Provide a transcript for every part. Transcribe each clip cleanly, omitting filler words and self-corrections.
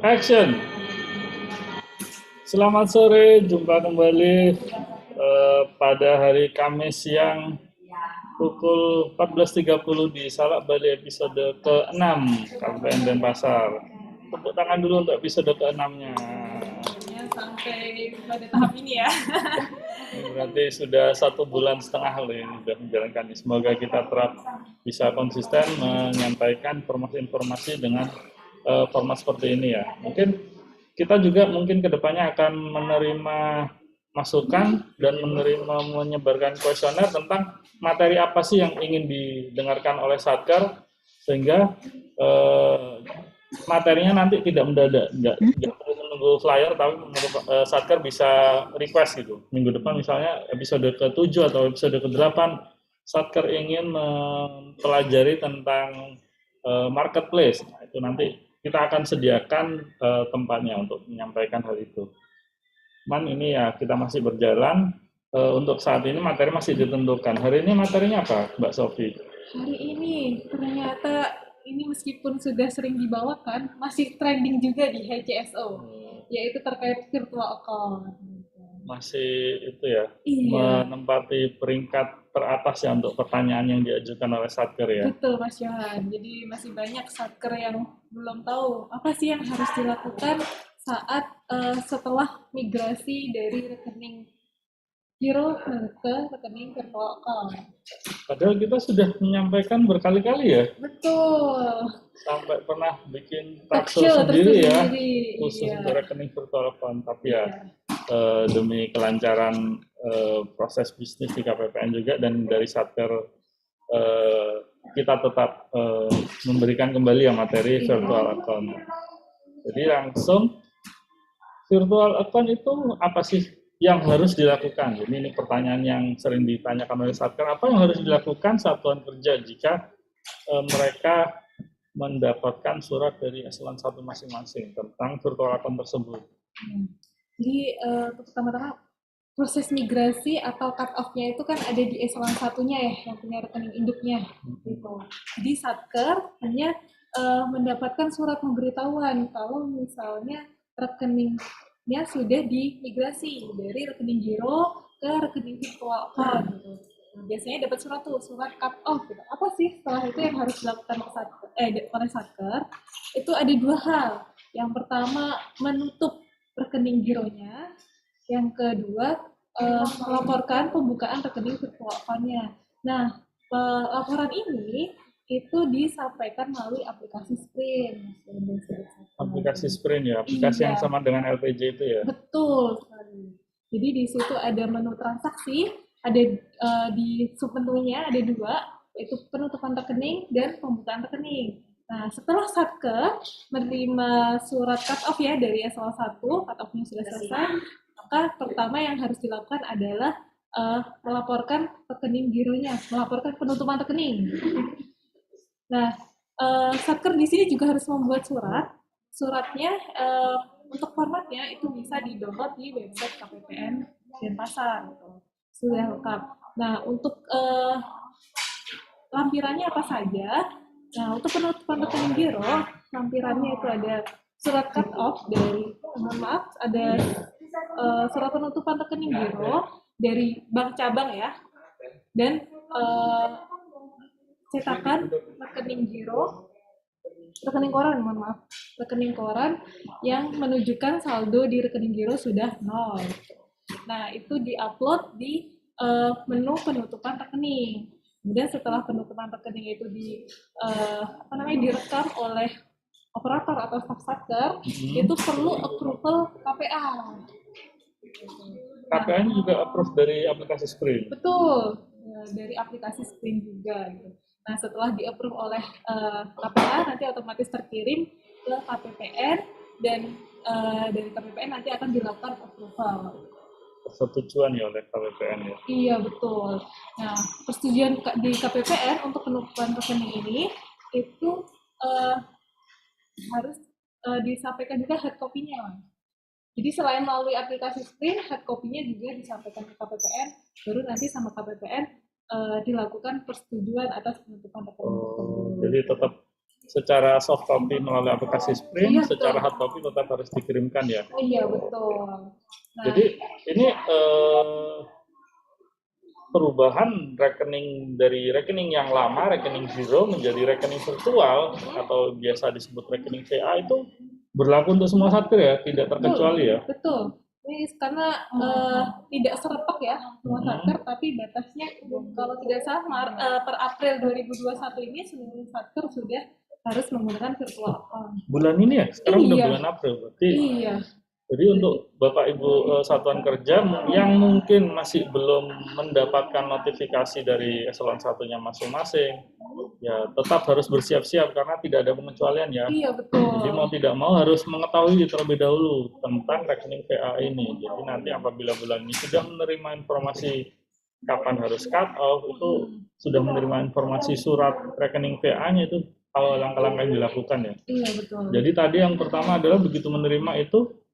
Action. Selamat sore, jumpa kembali pada hari Kamis siang pukul 14.30 di Salak Bali episode ke-6 KPPN Denpasar. Tepuk tangan dulu untuk episode ke-6-nya. Sampai pada tahap ini ya. Ini berarti sudah 1,5 bulan loh ini sudah menjalankan. Semoga kita tetap bisa konsisten menyampaikan informasi-informasi dengan format seperti ini ya. Mungkin kita juga mungkin kedepannya akan menerima masukan dan menyebarkan kuesioner tentang materi apa sih yang ingin didengarkan oleh Satker, sehingga materinya nanti tidak mendadak, nggak perlu menunggu flyer, tapi Satker bisa request gitu. Minggu depan misalnya episode ke-7 atau episode ke-8 Satker ingin mempelajari tentang marketplace. Nah, itu nanti kita akan sediakan tempatnya untuk menyampaikan hal itu. Cuman ini ya kita masih berjalan. Untuk saat ini materi masih ditentukan. Hari ini materinya apa, Mbak Sofi? Hari ini ternyata ini meskipun sudah sering dibawakan, masih trending juga di HCSO, yaitu terkait virtual account. Masih itu ya, Iya. menempati peringkat teratas ya untuk pertanyaan yang diajukan oleh Satker ya. Betul Mas Johan. Jadi masih banyak satker yang belum tahu apa sih yang harus dilakukan saat setelah migrasi dari rekening Giro ke rekening virtual account. Padahal kita sudah menyampaikan berkali-kali ya. Betul. Sampai pernah bikin Talk talkshow show sendiri ya, tersendiri. khusus Iya. untuk rekening virtual account. Tapi ya Iya. demi kelancaran proses bisnis di KPPN juga dan dari Satker kita tetap memberikan kembali ya materi virtual account. Jadi langsung virtual account itu apa sih yang harus dilakukan? Jadi ini pertanyaan yang sering ditanyakan oleh Satker, apa yang harus dilakukan satuan kerja jika mereka mendapatkan surat dari eselon 1 masing-masing tentang virtual account tersebut. Jadi pertama-tama proses migrasi atau cut off-nya itu kan ada di eselon satunya ya, yang punya rekening induknya gitu. Jadi Satker hanya mendapatkan surat pemberitahuan kalau misalnya rekeningnya sudah dimigrasi dari rekening giro ke rekening virtual account gitu. Nah, biasanya dapat surat tuh, surat cut off gitu. Apa sih setelah itu yang harus dilakukan oleh Satker? Itu ada dua hal. Yang pertama menutup rekening gironya, yang kedua melaporkan pembukaan rekening virtual account-nya. Nah, laporan ini itu disampaikan melalui aplikasi Sprint. Aplikasi Sprint ya, aplikasi yang sama dengan LPJ itu ya. Betul sekali. Jadi di situ ada menu transaksi, ada di submenunya ada dua, yaitu penutupan rekening dan pembukaan rekening. Nah, setelah Satker menerima surat cut off ya dari eselon 1, cut off-nya sudah selesai, maka pertama yang harus dilakukan adalah melaporkan rekening gironya, melaporkan penutupan rekening. Nah, Satker di sini juga harus membuat surat. Suratnya untuk formatnya itu bisa di-download di website KPPN Denpasar. Gitu. Sudah lengkap. Nah, untuk lampirannya apa saja? Nah, untuk penutupan rekening giro, lampirannya itu ada surat cut off dari, mohon maaf, ada surat penutupan rekening giro dari bank cabang ya, dan cetakan rekening giro, rekening koran, mohon maaf, rekening koran yang menunjukkan saldo di rekening giro sudah 0. Nah, itu diupload di menu penutupan rekening. Kemudian setelah penutupan rekening itu direkam oleh operator atau staf Satker, itu perlu approval KPA. KPA ini juga approve dari aplikasi Sprint. Betul, dari aplikasi Sprint juga. Gitu. Nah, setelah di-approve oleh KPA, nanti otomatis terkirim ke KPPN, dan dari KPPN nanti akan dilakukan approval. Persetujuan ya oleh KPPN ya? Iya, betul. Nah, persetujuan di KPPN untuk penutupan rekening ini, itu harus disampaikan juga hard copy-nya. Jadi selain melalui aplikasi Sprint, hard copy-nya juga disampaikan ke KPPN, baru nanti sama KPPN dilakukan persetujuan atas penutupan rekening tersebut. Jadi tetap secara soft copy melalui aplikasi Sprint, Iya, secara betul. hard copy tetap harus dikirimkan ya. Iya, betul. Nah, Jadi ini perubahan rekening dari rekening yang lama, rekening zero menjadi rekening virtual atau biasa disebut rekening VA itu berlaku untuk semua satker ya, tidak terkecuali ya. betul. Ini karena tidak serempak ya semua satker, tapi batasnya kalau tidak salah per April 2021 ini seluruh satker sudah harus menggunakan virtual account. Bulan ini ya, sekarang udah Iya. bulan April berarti. Iya. Jadi untuk Bapak Ibu satuan kerja yang mungkin masih belum mendapatkan notifikasi dari eselon satunya masing-masing, ya tetap harus bersiap-siap karena tidak ada pengecualian ya. Iya, betul. Jadi mau tidak mau harus mengetahui terlebih dahulu tentang rekening VA ini. Jadi nanti apabila bulan ini sudah menerima informasi kapan harus cut off, itu sudah menerima informasi surat rekening VA-nya itu langkah-langkah yang dilakukan ya. Iya, betul. Jadi tadi yang pertama adalah begitu menerima itu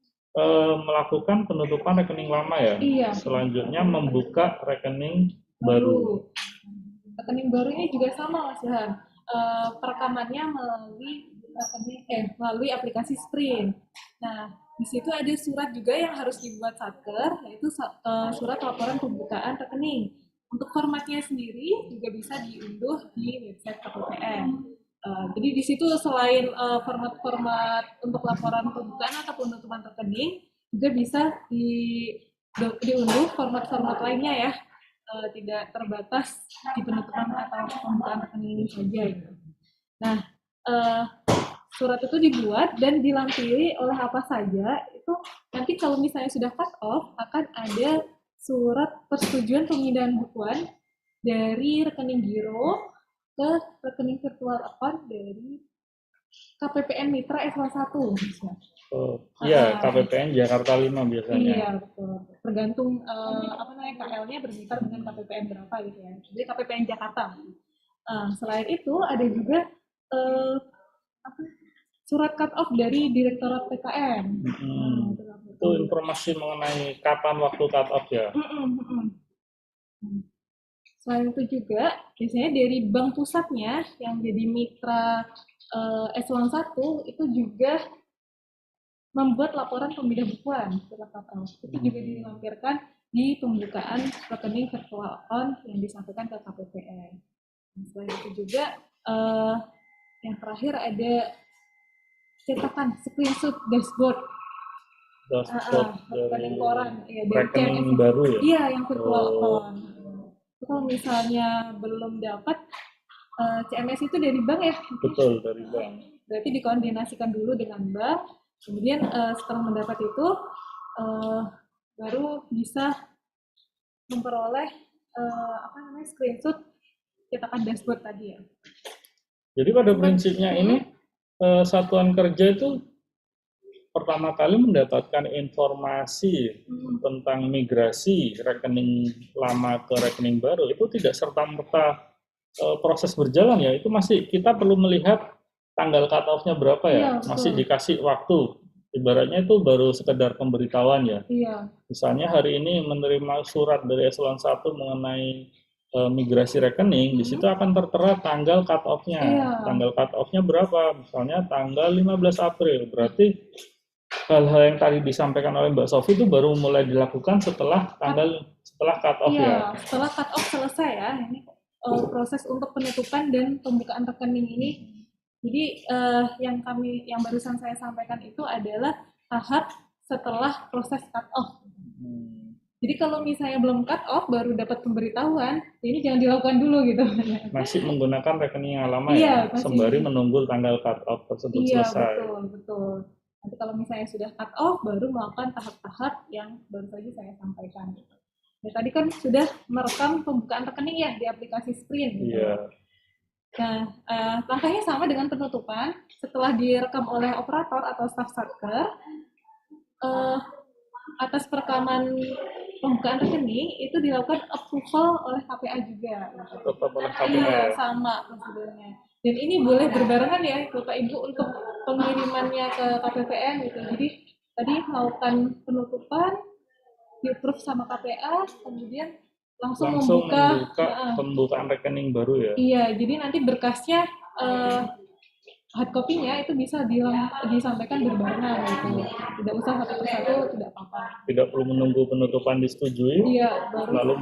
melakukan penutupan rekening lama ya. Iya. Selanjutnya membuka rekening baru. Rekening baru ini juga sama Mas Ilham. Perekamannya melalui aplikasi Sprint. Nah, di situ ada surat juga yang harus dibuat satker, yaitu surat laporan pembukaan rekening. Untuk formatnya sendiri juga bisa diunduh di website KPPN. Jadi di situ selain format-format untuk laporan pembukaan atau penutupan rekening, juga bisa diunduh format-format lainnya ya, tidak terbatas di penutupan atau pembukaan rekening ini saja. Gitu. Nah, surat itu dibuat dan dilampiri oleh apa saja, itu nanti kalau misalnya sudah cut off, akan ada surat persetujuan pemindahan bukuan dari rekening giro ke rekening virtual account dari KPPN Mitra eselon 1. Iya, KPPN Jakarta 5 biasanya. Iya, betul. Tergantung KL-nya bermitra dengan KPPN berapa gitu ya. Jadi KPPN Jakarta. Selain itu ada juga surat cut off dari Direktorat PKN. Itu informasi mengenai kapan waktu cut off ya. Selain itu juga biasanya dari bank pusatnya yang jadi mitra eselon 1 itu juga membuat laporan pemindah bukuan surat cut off. Itu juga dilampirkan di pembukaan rekening virtual account yang disampaikan ke KPPN. Selain itu juga yang terakhir ada cetakan screenshot dashboard rekening koran ya, rekening baru ya. Iya, yang virtual account. Kalau misalnya belum dapat CMS itu dari bank ya? Betul, dari bank. Berarti dikoordinasikan dulu dengan bank, kemudian setelah mendapat itu baru bisa memperoleh screenshot cetakan dashboard tadi ya. Jadi pada prinsipnya ini satuan kerja itu pertama kali mendapatkan informasi tentang migrasi rekening lama ke rekening baru itu tidak serta-merta proses berjalan ya, itu masih kita perlu melihat tanggal cut off-nya berapa ya, masih dikasih waktu. Ibaratnya itu baru sekedar pemberitahuan ya. Iya. Misalnya hari ini menerima surat dari eselon 1 mengenai migrasi rekening, di situ akan tertera tanggal cut off-nya. Iya. Tanggal cut off-nya berapa? Misalnya tanggal 15 April. Berarti hal-hal yang tadi disampaikan oleh Mbak Sofi itu baru mulai dilakukan setelah cut off ya. Setelah cut off selesai ya. Ini proses untuk penutupan dan pembukaan rekening ini. Jadi yang barusan saya sampaikan itu adalah tahap setelah proses cut off. Jadi kalau misalnya belum cut off baru dapat pemberitahuan, ini jangan dilakukan dulu gitu. Masih menggunakan rekening yang lama ya, sembari menunggu tanggal cut off tersebut selesai. Iya, betul. Nanti kalau misalnya sudah cut off, baru melakukan tahap-tahap yang baru saja saya sampaikan. Ya, tadi kan sudah merekam pembukaan rekening ya di aplikasi Sprint. Gitu. Iya. Nah, langkahnya sama dengan penutupan. Setelah direkam oleh operator atau staf satker, atas perekaman pembukaan rekening itu dilakukan approval oleh KPA juga. Tetap oleh KPA. Iya, sama prosedurnya. Dan ini boleh berbarengan ya Bapak Ibu untuk pengirimannya ke KPPN gitu. Jadi tadi melakukan penutupan, di-approve sama KPA, kemudian langsung membuka pembukaan rekening baru ya. Iya, jadi nanti berkasnya hard copy-nya itu bisa disampaikan berbarengan gitu. Tidak usah satu persatu, tidak apa-apa. Tidak perlu menunggu penutupan disetujui, Iya,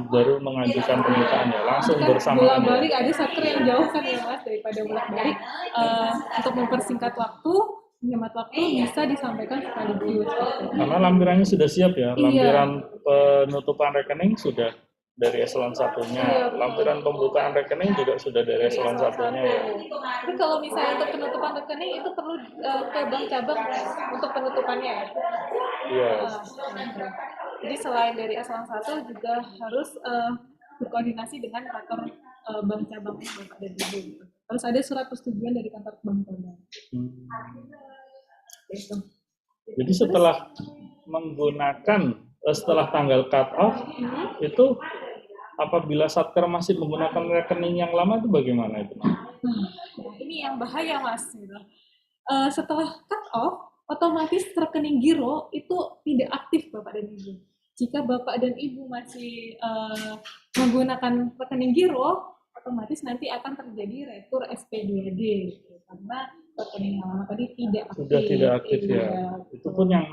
baru mengajukan permintaan ya, langsung kan bersamaan ya. bolak-balik ada satker yang jauh kan ya Mas, daripada bolak-balik. Untuk mempersingkat waktu, menghemat waktu bisa disampaikan sekaligus. Karena lampirannya sudah siap ya, Iya. lampiran penutupan rekening sudah dari eselon satunya, Iya, lampiran pembukaan rekening juga sudah dari eselon satunya ya. Tapi kalau misalnya untuk penutupan rekening itu perlu ke bank cabang untuk penutupannya ya. Iya. Jadi selain dari eselon 1 juga harus berkoordinasi dengan kantor bank cabangnya Bapak dan Ibu. Gitu. Harus ada surat persetujuan dari kantor bank cabang. Gitu. Jadi setelah menggunakan setelah tanggal cut off itu apabila satker masih menggunakan rekening yang lama itu bagaimana itu? Nah, ini yang bahaya Mas. Gitu. Setelah cut off, otomatis rekening giro itu tidak aktif Bapak dan Ibu. Jika Bapak dan Ibu masih menggunakan rekening giro, otomatis nanti akan terjadi retur SP2D gitu. Karena rekening yang lama tadi tidak aktif. Sudah tidak aktif ya. Itu pun yang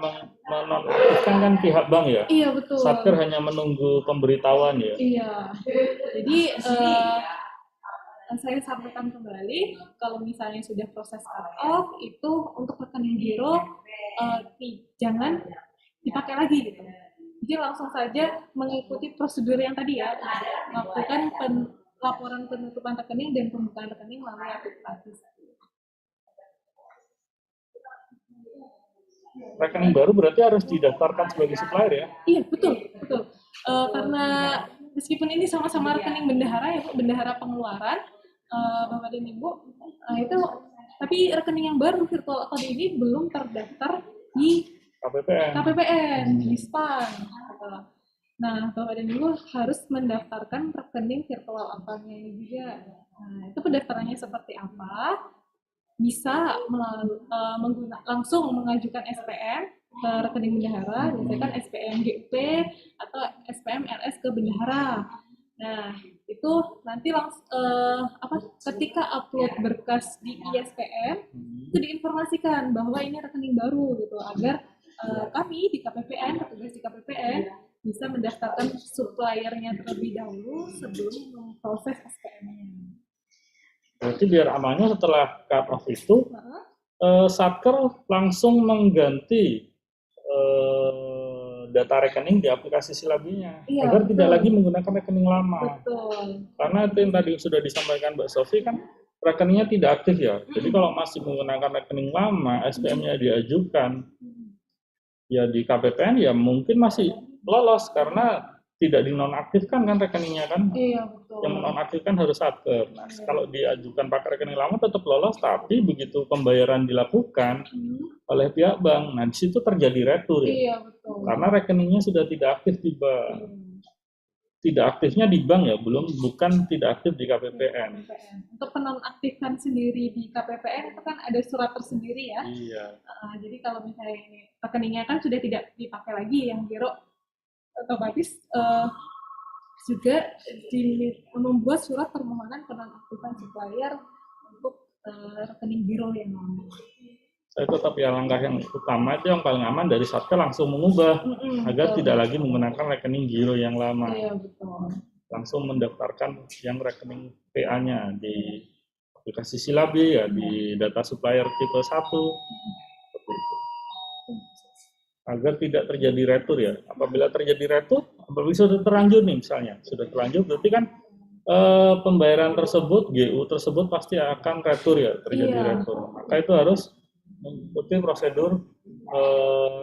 menonaktifkan kan pihak bank ya. Iya betul. Satker hanya menunggu pemberitahuan ya. Iya. Jadi saya sampaikan kembali kalau misalnya sudah proses cut off itu untuk rekening giro jangan dipakai lagi gitu. Jadi langsung saja mengikuti prosedur yang tadi ya, melakukan laporan penutupan rekening dan pembukaan rekening melalui aplikasi. Rekening baru berarti harus didaftarkan sebagai supplier ya? Iya betul. Karena meskipun ini sama-sama rekening bendahara ya Bu, bendahara pengeluaran Bapak dan Ibu, itu tapi rekening yang baru virtual account ini belum terdaftar di KPPN di SPAN. Gitu. Nah, Bapak dan Ibu harus mendaftarkan rekening virtual account-nya ini juga. Nah, itu pendaftarannya seperti apa? Bisa langsung mengajukan SPM ke rekening bendahara, misalkan SPM GP atau SPM RS ke bendahara. Nah, itu nanti ketika upload berkas di ISPM itu diinformasikan bahwa ini rekening baru gitu agar kami di KPPN, petugas di KPPN bisa mendaftarkan suppliernya terlebih dahulu sebelum memproses SPM-nya. Berarti biar amannya setelah cut off itu, satker langsung mengganti data rekening di aplikasi Silabinya agar betul. Tidak lagi menggunakan rekening lama. Betul. Karena itu yang tadi sudah disampaikan Mbak Sofi kan rekeningnya tidak aktif ya. Jadi kalau masih menggunakan rekening lama, SPM-nya diajukan ya di KPPN ya mungkin masih lolos karena tidak dinonaktifkan kan rekeningnya kan. Iya, betul. Yang menonaktifkan harus satker. Nah, kalau diajukan pakai rekening lama tetap lolos, tapi begitu pembayaran dilakukan oleh pihak bank, nah di situ terjadi retur ya. Iya, betul. Karena rekeningnya sudah tidak aktif di bank. Tidak aktifnya di bank ya, bukan tidak aktif di KPPN. Untuk penonaktifkan sendiri di KPPN itu kan ada surat tersendiri ya. Iya. Jadi kalau misalnya rekeningnya kan sudah tidak dipakai lagi yang giro, otomatis juga membuat surat permohonan penonaktifan supplier untuk rekening giro yang lama. Saya tetap ya langkah yang utama itu yang paling aman dari satker langsung mengubah agar betul. Tidak lagi menggunakan rekening giro yang lama. Iya betul. Langsung mendaftarkan yang rekening PA-nya di aplikasi Silabi ya di data supplier tipe 1 seperti itu. Agar tidak terjadi retur ya. Apabila terjadi retur, apabila sudah terlanjur nih misalnya, sudah terlanjur berarti kan pembayaran tersebut, GU tersebut pasti akan retur ya, terjadi retur. Maka itu harus mengikuti prosedur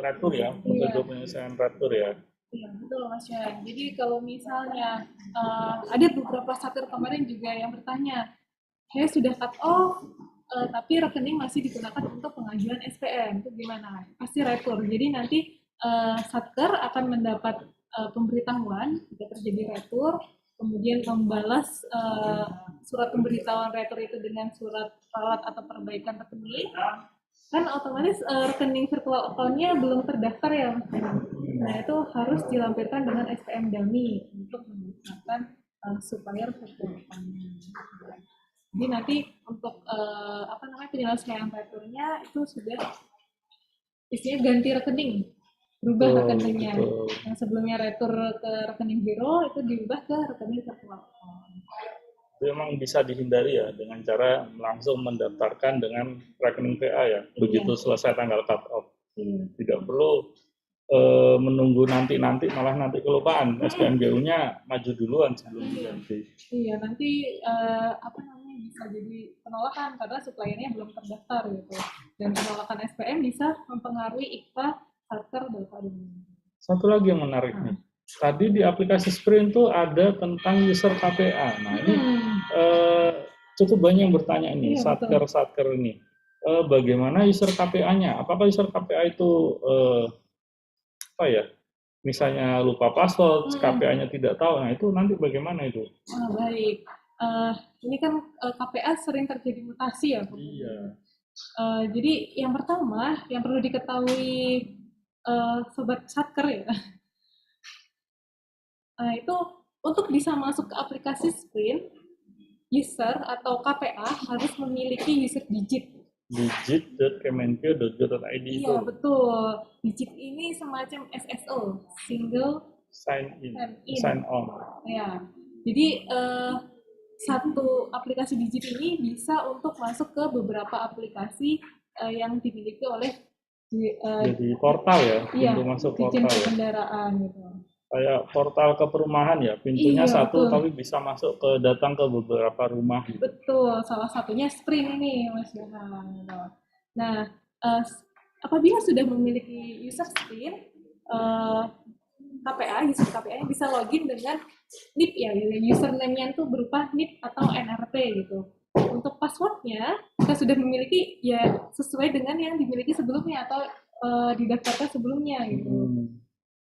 retur ya, prosedur penyelesaian retur ya. Iya betul Mas Yan. Jadi kalau misalnya ada beberapa satker kemarin juga yang bertanya, saya sudah cut off, tapi rekening masih digunakan untuk pengajuan SPM, itu gimana? Pasti retur. Jadi nanti satker akan mendapat pemberitahuan jika terjadi retur, kemudian membalas surat pemberitahuan retur itu dengan surat rawat atau perbaikan rekening. Kan otomatis rekening virtual account-nya belum terdaftar ya. Nah itu harus dilampirkan dengan SPM dummy untuk menggunakan supplier virtual account-nya. Jadi nanti untuk penyelesaian returnya itu sudah isinya ganti rekening, berubah Betul, rekeningnya. betul. Yang sebelumnya retur ke rekening biro itu diubah ke rekening virtual account. Itu memang bisa dihindari ya dengan cara langsung mendaftarkan dengan rekening VA ya. Begitu selesai tanggal cut off. Tidak perlu menunggu nanti malah nanti kelupaan. SPMGU-nya maju duluan sebelum diganti. Iya, nanti bisa jadi penolakan karena suppliernya belum terdaftar gitu. Dan penolakan SPM bisa mempengaruhi IKTA Satker data dunia. Satu lagi yang menarik nih. Tadi di aplikasi Sprint itu ada tentang user KPA. Nah ini cukup banyak yang bertanya ini, Satker ini. Bagaimana user KPA-nya? Apakah user KPA itu misalnya lupa password, KPA-nya tidak tahu, nah itu nanti bagaimana itu? Baik, ini kan KPA sering terjadi mutasi ya. Iya. Jadi yang pertama yang perlu diketahui sobat Satker ya, itu untuk bisa masuk ke aplikasi Sprint, user atau KPA harus memiliki user digit. Digit.kemenkeu.go.id itu. Iya betul. Digit ini semacam SSO, single sign on. Ya. Jadi satu aplikasi digit ini bisa untuk masuk ke beberapa aplikasi yang dimiliki oleh jadi portal ya, pintu masuk portal ya. Kendaraan gitu. Kayak portal ke perumahan ya, pintunya satu tapi bisa masuk datang ke beberapa rumah. Gitu. Betul, salah satunya Sprint ini Mas Johan. Nah, apabila sudah memiliki user Sprint, user KPA bisa login dengan NIP ya, username-nya itu berupa NIP atau NRP gitu. Untuk passwordnya kita sudah memiliki ya sesuai dengan yang dimiliki sebelumnya atau didaftarkan sebelumnya gitu.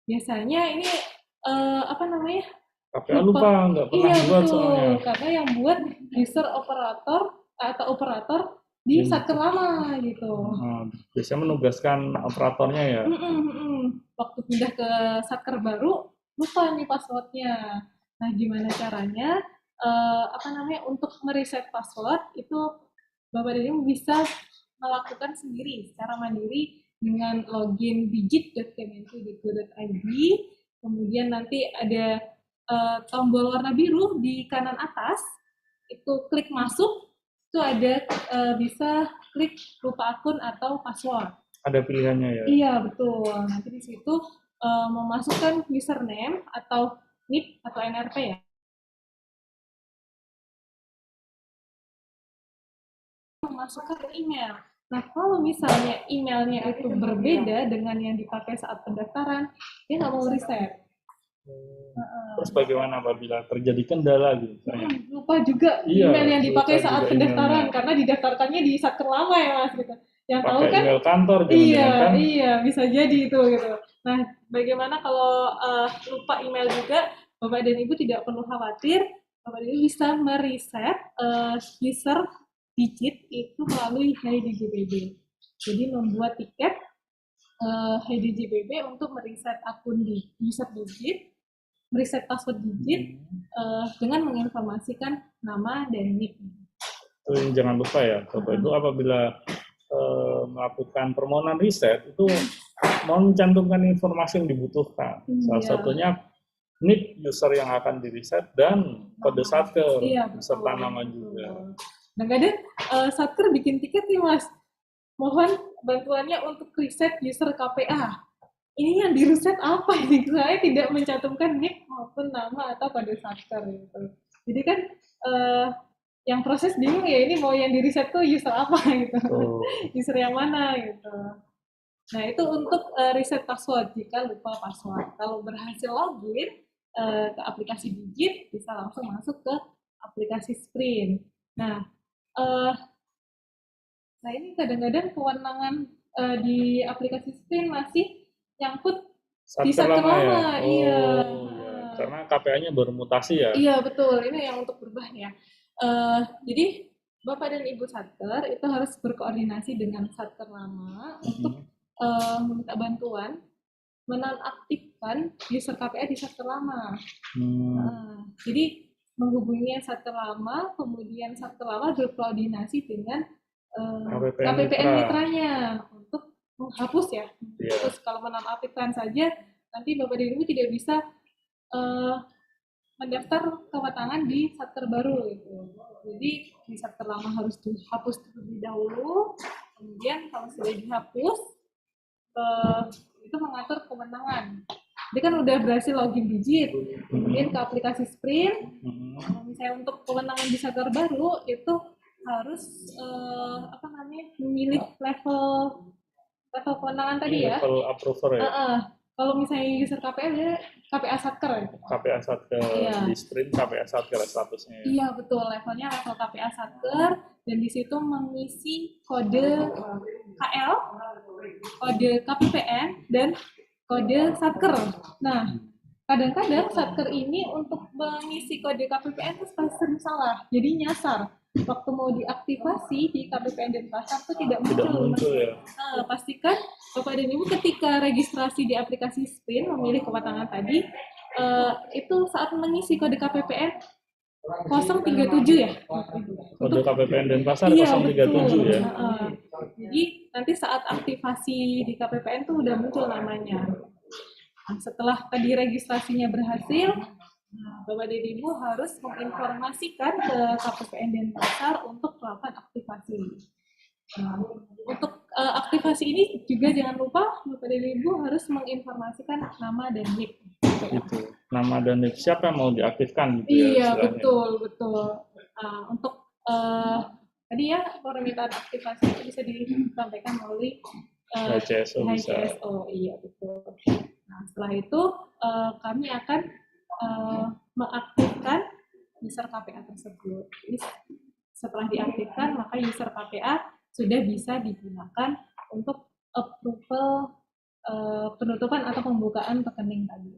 Biasanya ini KPA lupa nggak pernah buat soalnya. Karena yang buat user operator atau operator di Satker lama gitu. Biasanya menugaskan operatornya ya. Waktu pindah ke Satker baru lupa nih passwordnya. Nah gimana caranya? Untuk mereset password itu Bapak dan Ibu bisa melakukan sendiri secara mandiri dengan login digit.kemenkeu.go.id. Kemudian nanti ada tombol warna biru di kanan atas, itu klik masuk, itu ada bisa klik lupa akun atau password. Ada pilihannya ya? Iya betul. Nanti di situ memasukkan username atau NIP atau NRP ya. Memasukkan email. Nah, kalau misalnya emailnya itu berbeda dengan yang dipakai saat pendaftaran, dia nggak mau reset. Terus bagaimana apabila terjadi kendala gitu? Lupa juga email yang dipakai saat pendaftaran karena didaftarkannya di Satker lama ya Mas gitu. Yang tahu kan email kantor kan? Iya, bisa jadi itu gitu. Nah, bagaimana kalau lupa email juga, Bapak dan Ibu tidak perlu khawatir. Bapak dan Ibu bisa mereset user digit itu melalui HiDJBB. Jadi membuat tiket HiDJBB untuk mereset akun di user digit, mereset password digit dengan menginformasikan nama dan NIP. Jangan lupa ya, Bapak Ibu apabila melakukan permohonan reset itu mau mencantumkan informasi yang dibutuhkan. Salah satunya NIP user yang akan di-reset dan kode Satker serta nama juga. Nah, kadang Satker bikin tiket nih Mas. Mohon bantuannya untuk reset user KPA. Ini yang di-reset apa ini? Saya tidak mencantumkan NIP maupun nama atau kode Satker gitu. Jadi kan yang proses bingung ya, ini mau yang di-reset tuh user apa gitu. User yang mana gitu. Nah, itu untuk reset password jika lupa password. Kalau berhasil login ke aplikasi digit, bisa langsung masuk ke aplikasi Sprint. Nah, ini kadang-kadang kewenangan di aplikasi Sprint masih nyangkut di Satker lama. Iya. Karena KPA-nya baru mutasi ya? Iya, betul. Ini yang untuk berubahnya. Jadi, Bapak dan Ibu Satker itu harus berkoordinasi dengan Satker lama untuk meminta bantuan menonaktifkan user KPA di Satker lama. Jadi menghubungi yang Satker lama, kemudian Satker lama berkoordinasi dengan KPPN KPPN mitra. mitranya untuk menghapus ya. Iya. Terus kalau menonaktifkan saja, nanti Bapak dan Ibu tidak bisa mendaftar kewatangan di Satker baru gitu. Jadi di Satker lama harus dihapus terlebih dahulu, kemudian kalau sudah dihapus itu mengatur kewenangan. Dia kan udah berhasil login digit, kemudian ke aplikasi Sprint. Misalnya untuk kewenangan di Satker baru itu harus memilih level kewenangan tadi ya. Level approver ya. Kalau misalnya user KPA dia KPA Satker. KPA Satker Iya. di Sprint KPA Satker statusnya. Iya betul, levelnya level KPA Satker, dan di situ mengisi kode KL, kode KPPN, dan kode Satker. Nah, kadang-kadang Satker ini untuk mengisi kode KPPN itu sering salah, jadi nyasar. Waktu mau diaktifasi di KPPN Denpasar itu tidak muncul ya. Pastikan Bapak dan Ibu ketika registrasi di aplikasi Sprint memilih kewatangan tadi, itu saat mengisi kode KPPN 037 ya. Kode KPPN Denpasar iya, 037 betul. ya. Jadi nanti saat aktivasi di KPPN tuh udah muncul namanya. Nah, setelah tadi registrasinya berhasil, Bapak dan Ibu harus menginformasikan ke KPPN Denpasar untuk melakukan aktivasi. Untuk aktivasi ini juga jangan lupa Bapak dan Ibu harus menginformasikan nama dan NIK. Gitu. Nama dan NIK siapa yang mau diaktifkan gitu iya, ya. Betul. Untuk tadi ya permintaan aktivasi itu bisa disampaikan melalui HCSO bisa. Iya betul. Nah, setelah itu kami akan mengaktifkan user KPA tersebut. Jadi, setelah diaktifkan, maka user KPA sudah bisa digunakan untuk approval penutupan atau pembukaan rekening tadi.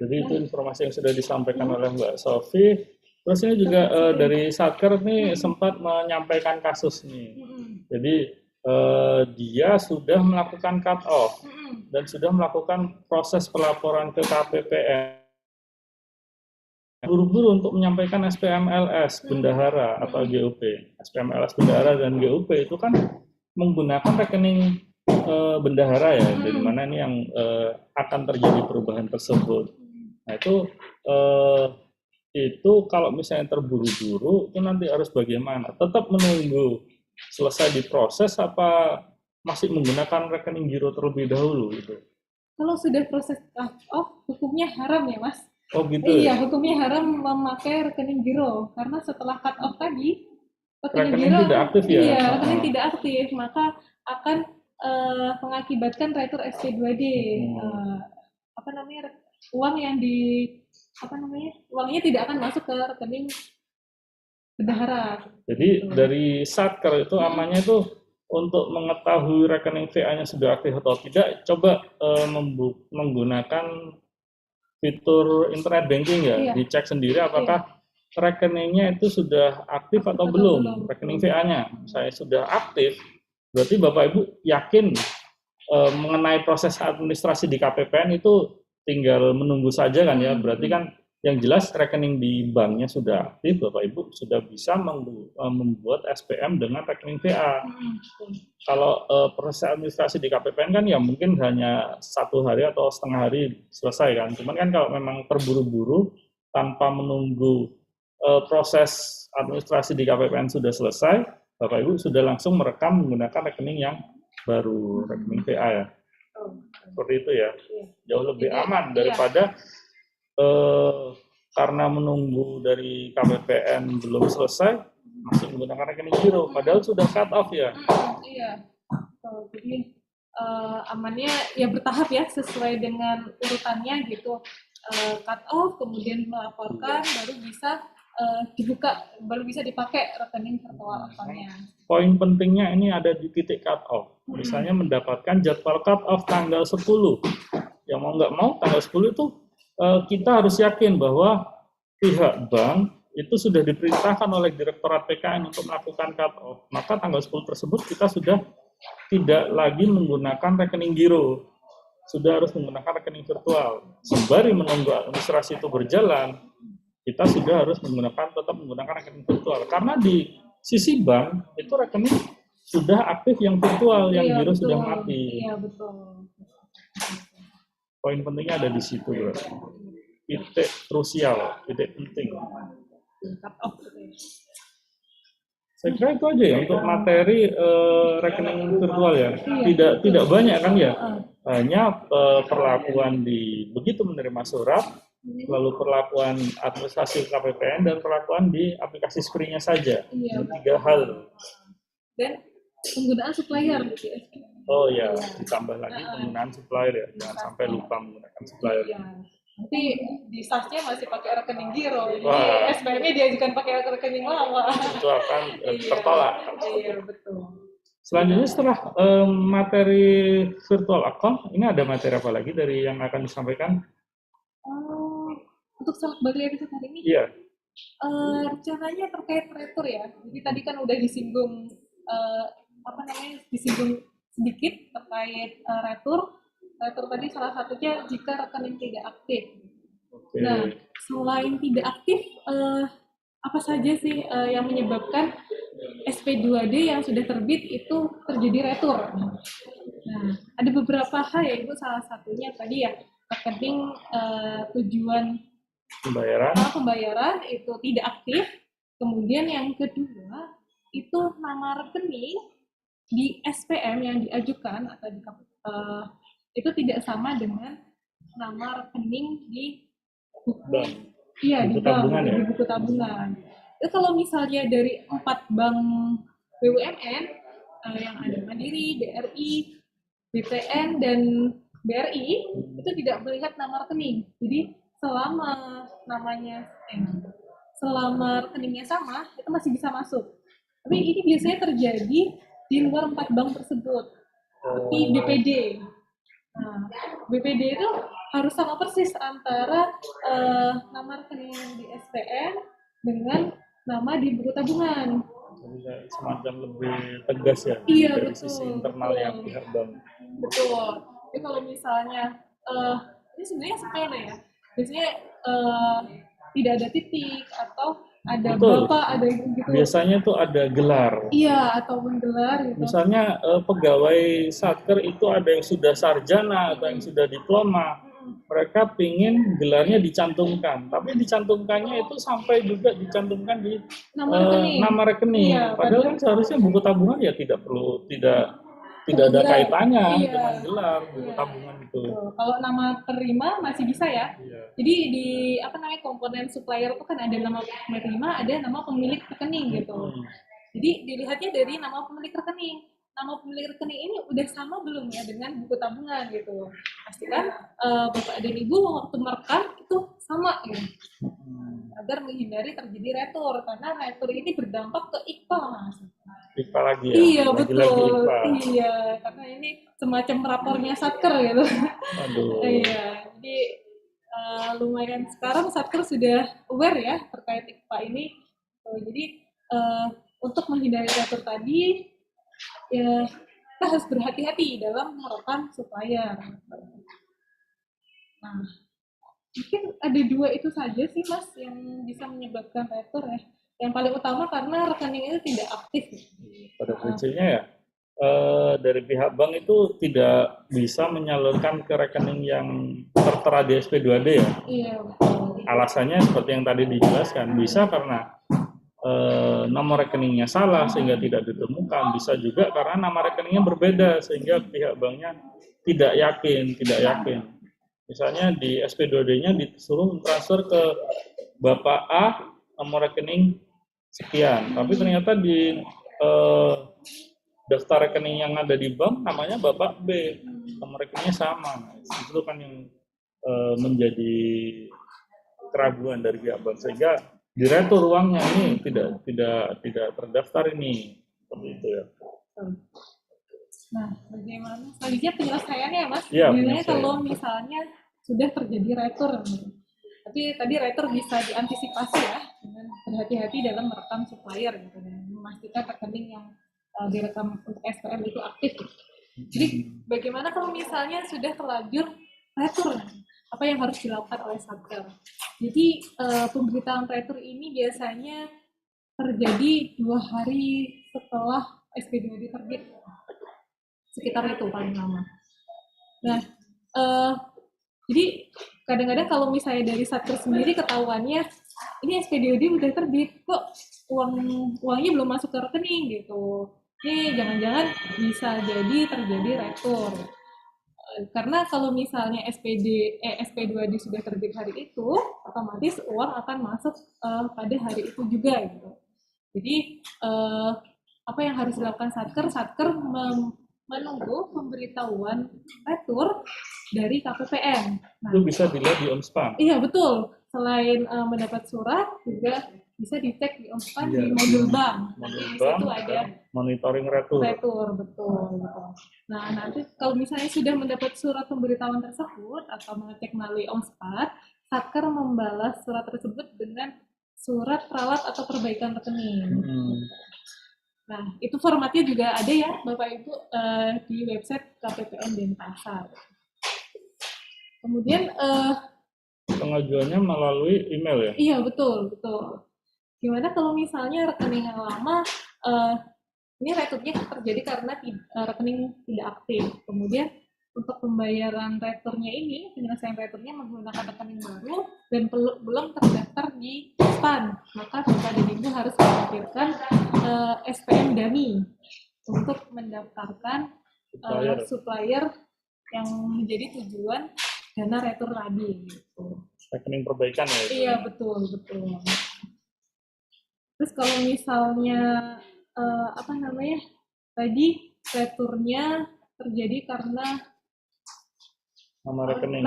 Jadi itu informasi yang sudah disampaikan oleh Mbak Sofi. Terus ini juga dari Satker nih sempat menyampaikan kasus nih. Jadi dia sudah melakukan cut off dan sudah melakukan proses pelaporan ke KPPN. Buru-buru untuk menyampaikan SPMLS bendahara atau GOP. SPMLS bendahara dan GOP itu kan menggunakan rekening bendahara ya, dari mana ini yang akan terjadi perubahan tersebut. Nah itu kalau misalnya terburu-buru itu nanti harus bagaimana? Tetap menunggu selesai diproses apa masih menggunakan rekening giro terlebih dahulu gitu? Kalau sudah proses cut off, hukumnya haram ya Mas? Oh gitu. Iya, hukumnya haram memakai rekening giro karena setelah cut off tadi rekening giro tidak aktif ya? Iya, rekening tidak aktif, maka akan mengakibatkan retur SP2D. Uang yang uangnya tidak akan masuk ke rekening bendahara. Jadi dari Satker itu amannya itu untuk mengetahui rekening VA-nya sudah aktif atau tidak, coba menggunakan fitur internet banking ya, iya. Dicek sendiri apakah rekeningnya itu sudah aktif atau belum, rekening VA-nya. Saya sudah aktif, berarti Bapak Ibu yakin mengenai proses administrasi di KPPN itu tinggal menunggu saja kan ya, berarti kan yang jelas rekening di banknya sudah aktif, Bapak Ibu sudah bisa membuat SPM dengan rekening VA. Kalau proses administrasi di KPPN kan ya mungkin hanya 1 hari atau setengah hari selesai kan. Cuman kan kalau memang terburu-buru tanpa menunggu proses administrasi di KPPN sudah selesai, Bapak Ibu sudah langsung merekam menggunakan rekening yang baru, rekening VA ya. Seperti itu ya. Jauh lebih aman daripada karena menunggu dari KPPN belum selesai masih menggunakan rekening giro padahal sudah cut off ya. Iya. Jadi amannya ya bertahap ya sesuai dengan urutannya gitu. Cut off kemudian melaporkan baru bisa dibuka, baru bisa dipakai rekening virtual account-nya. Poin pentingnya ini ada di titik cut off. Misalnya mendapatkan jadwal cut off tanggal 10. Yang mau nggak mau tanggal 10 itu kita harus yakin bahwa pihak bank itu sudah diperintahkan oleh Direktorat PKN untuk melakukan cut off. Maka tanggal 10 tersebut kita sudah tidak lagi menggunakan rekening giro. sudah harus menggunakan rekening virtual. Sembari menunggu administrasi itu berjalan, kita sudah harus tetap menggunakan rekening virtual. Karena di sisi bank itu rekening sudah aktif yang virtual, yang Iya, giro betul. sudah mati. Iya, betul. Poin pentingnya ada di situ, berarti. Titik krusial, titik penting. Cut off gitu ya. Saya kira itu aja ya untuk materi rekening virtual ya. Tidak banyak kan ya. Hanya perlakuan di begitu menerima surat, lalu perlakuan administrasi KPPN dan perlakuan di aplikasi screen-nya saja. Iya. 3 hal. Dan penggunaan supplier gitu ya. Oh ya, ditambah lagi penggunaan supplier ya. Jangan sampai lupa menggunakan supplier. Iya. Nanti di SAS-nya masih pakai rekening giro, jadi Wah. SPM-nya diajukan pakai rekening lama. Itu akan tertolak. Iya, betul. Selanjutnya setelah materi virtual account, ini ada materi apa lagi dari yang akan disampaikan? Untuk selak balik episode hari ini, Iya. rencananya terkait retur ya. Jadi tadi kan udah disinggung disinggung sedikit terkait retur. Retur tadi salah satunya jika rekening tidak aktif. Oke. Nah, selain tidak aktif, apa saja sih yang menyebabkan SP2D yang sudah terbit itu terjadi retur? Nah, ada beberapa hal ya, Ibu. Salah satunya tadi ya, rekening tujuan pembayaran itu tidak aktif. Kemudian yang kedua, itu nama rekening di SPM yang diajukan atau itu tidak sama dengan nama rekening di buku, di buku tabungan. Itu kalau misalnya dari 4 bank BUMN yang ada Mandiri, BRI, BTN, dan BRI itu tidak melihat nama rekening. Jadi selama rekeningnya sama, itu masih bisa masuk. Tapi ini biasanya terjadi di luar 4 bank tersebut, seperti BPD. Nah, BPD itu harus sama persis antara nama rekening di SPM dengan nama di buku tabungan. Jadi semacam lebih tegas ya, dari sisi internal yang pihak bank. Betul. Jadi kalau misalnya ini sebenarnya sepele ya. Biasanya tidak ada titik atau ada bapak, ada gitu. Biasanya tuh ada gelar. Iya, ataupun gelar gitu. Misalnya pegawai satker itu ada yang sudah sarjana atau yang sudah diploma. Mereka pingin gelarnya dicantumkan, tapi dicantumkannya itu sampai juga dicantumkan di nama rekening. Iya, padahal kan seharusnya buku tabungan ya tidak ada kaitannya dengan gelar buku tabungan itu. Kalau nama terima masih bisa ya. Iya. Jadi di komponen supplier itu kan ada nama penerima, ada nama pemilik rekening gitu. Jadi dilihatnya dari nama pemilik rekening. Nama pemilik rekening ini udah sama belum ya dengan buku tabungan gitu. Pastikan Bapak dan Ibu waktu merekam itu sama ya. Agar menghindari terjadi retur, karena retur ini berdampak ke IKPA, Mas. IKPA lagi ya? Iya, betul. Iya, karena ini semacam rapornya satker gitu. Aduh. Iya, jadi lumayan sekarang satker sudah aware ya terkait IKPA ini. Jadi untuk menghindari retur tadi, ya kita harus berhati-hati dalam merekam supplier. Nah, mungkin ada 2 itu saja sih Mas yang bisa menyebabkan retur ya. Yang paling utama karena rekening itu tidak aktif. Pada prinsipnya ya, dari pihak bank itu tidak bisa menyalurkan ke rekening yang tertera di SP2D ya. Iya, betul. Alasannya seperti yang tadi dijelaskan, bisa karena nomor rekeningnya salah sehingga tidak ditemukan, bisa juga karena nama rekeningnya berbeda sehingga pihak banknya tidak yakin. Misalnya di SP2D-nya disuruh transfer ke Bapak A nomor rekening sekian, tapi ternyata di daftar rekening yang ada di bank namanya Bapak B, nomor rekeningnya sama. Itu kan yang menjadi keraguan dari pihak bank sehingga diretur uangnya ini tidak terdaftar ini, seperti itu ya. Nah, bagaimana selanjutnya penyelesaiannya ya Mas? Ya, biasanya kalau misalnya sudah terjadi retur, tapi tadi retur bisa diantisipasi ya dengan berhati-hati dalam merekam supplier gitu, dan memastikan rekening yang direkam untuk SPM itu aktif. Jadi bagaimana kalau misalnya sudah terlanjur retur, apa yang harus dilakukan oleh Satker? Jadi pemberitaan retur ini biasanya terjadi 2 hari setelah SP2D terbit, sekitar itu paling lama. Nah, jadi kadang-kadang kalau misalnya dari Satker sendiri ketahuannya ini SP2D udah terbit, kok uangnya belum masuk ke rekening gitu. Ini jangan-jangan bisa jadi terjadi retur. Karena kalau misalnya SP2D sudah terbit hari itu, otomatis uang akan masuk pada hari itu juga gitu. Jadi apa yang harus dilakukan Satker? Satker menunggu pemberitahuan retur dari KPPN. Nah, itu bisa dilihat di OnSpan. Iya betul. Selain mendapat surat, juga bisa dicek di OnSpan di modul bank. Modul bank itu ada monitoring retur. Betul. Nah nanti kalau misalnya sudah mendapat surat pemberitahuan tersebut atau mengecek melalui OnSpan, Satker membalas surat tersebut dengan surat peralat atau perbaikan rekening. Nah, itu formatnya juga ada ya, Bapak Ibu, di website KPPN Denpasar. Kemudian pengajuannya melalui email ya? Iya, betul. Gimana kalau misalnya rekening yang lama, ini returnya terjadi karena rekening tidak aktif. Kemudian untuk pembayaran returnya ini, penyelesaian returnya menggunakan rekening baru dan belum terdaftar di SPAN, maka Bapak dan Ibu harus melampirkan SPM dummy untuk mendaftarkan supplier yang menjadi tujuan dana retur tadi. Gitu. Rekening perbaikan ya? Iya, betul. Terus kalau misalnya tadi returnya terjadi karena nama rekening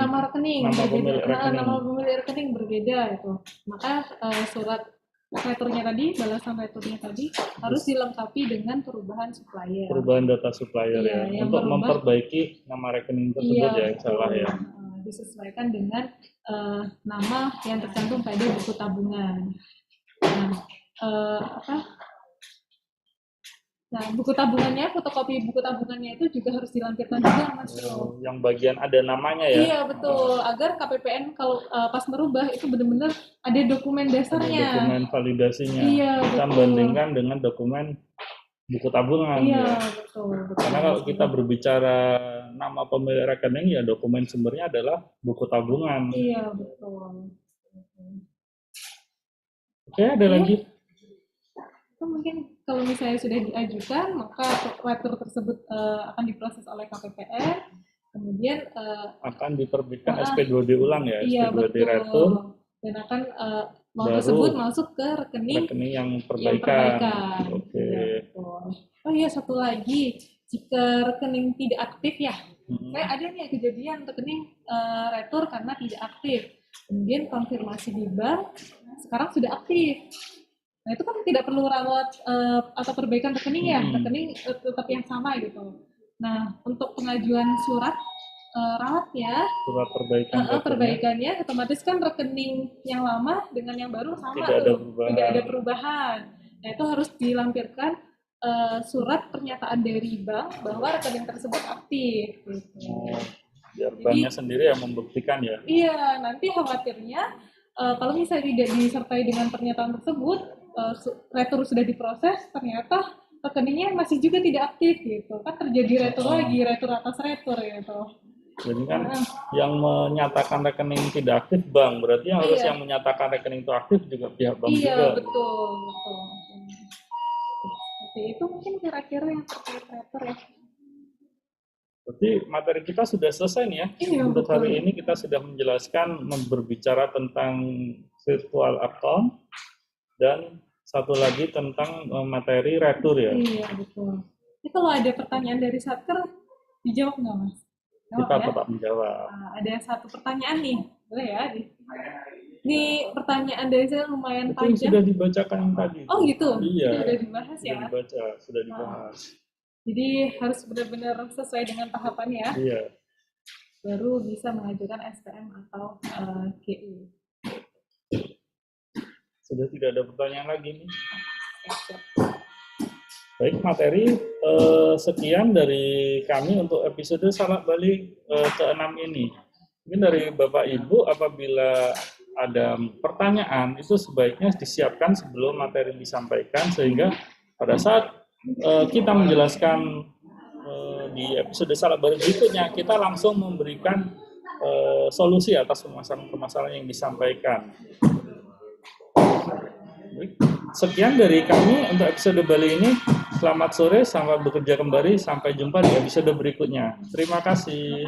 pemilik rekening berbeda itu, maka surat returnya tadi, balasan returnya tadi harus dilengkapi dengan perubahan data supplier ya, untuk memperbaiki nama rekening tersebut ya, salah ya, disesuaikan dengan nama yang tercantum pada buku tabungan. Nah, buku tabungannya, fotokopi buku tabungannya itu juga harus dilampirkan juga, Mas. Yang bagian ada namanya ya? Iya, betul. Agar KPPN kalau pas merubah itu benar-benar ada dokumen dasarnya. Ada dokumen validasinya. Iya, kita bandingkan dengan dokumen buku tabungan. Iya, ya. betul. Karena kalau kita berbicara nama pemilik rekening, ya dokumen sumbernya adalah buku tabungan. Iya, betul. Oke, ada lagi? Mungkin kalau misalnya sudah diajukan, maka retur tersebut akan diproses oleh KPPN, kemudian akan diterbitkan SP2D ulang ya, iya, SP2D retur, dan akan uang tersebut masuk ke rekening yang perbaikan. Oke. Oh iya, satu lagi, jika rekening tidak aktif ya, ada nih kejadian rekening retur karena tidak aktif, kemudian konfirmasi di bank, sekarang sudah aktif. Nah itu kan tidak perlu rawat atau perbaikan rekening ya, rekening tetap yang sama gitu. Nah untuk pengajuan surat rawatnya, surat perbaikannya otomatis kan rekening yang lama dengan yang baru sama tidak ada perubahan. Nah itu harus dilampirkan surat pernyataan dari bank bahwa rekening tersebut aktif. Gitu. Biar banknya sendiri yang membuktikan ya. Iya, nanti khawatirnya kalau misalnya tidak disertai dengan pernyataan tersebut, retur sudah diproses, ternyata rekeningnya masih juga tidak aktif gitu. Kan terjadi retur lagi, retur atas retur gitu. Jadi kan yang menyatakan rekening tidak aktif bank, berarti yang harus yang menyatakan rekening itu aktif juga pihak bank juga. Iya, betul. Seperti itu mungkin kira-kira yang terkait retur ya. Berarti materi kita sudah selesai nih ya. Untuk hari ini kita sudah menjelaskan, berbicara tentang virtual account dan satu lagi tentang materi retur ya. Iya, betul. Jadi kalau ada pertanyaan dari Satker, dijawab nggak Mas? Kita tetap menjawab. Ada satu pertanyaan nih, boleh ya? Ini pertanyaan dari saya lumayan panjang. Itu sudah dibacakan tadi. Oh gitu? Iya. Sudah dibahas ya? Sudah dibahas. Jadi harus benar-benar sesuai dengan tahapannya ya? Iya. Baru bisa mengajukan SPM atau GU. Sudah tidak ada pertanyaan lagi nih. Baik materi, sekian dari kami untuk episode Salak Bali ke-6 ini. Mungkin dari Bapak Ibu apabila ada pertanyaan itu sebaiknya disiapkan sebelum materi disampaikan sehingga pada saat kita menjelaskan di episode Salak Bali berikutnya kita langsung memberikan solusi atas permasalahan-permasalahan yang disampaikan. Sekian dari kami untuk episode Bali ini. Selamat sore, selamat bekerja kembali. Sampai jumpa di episode berikutnya. Terima kasih.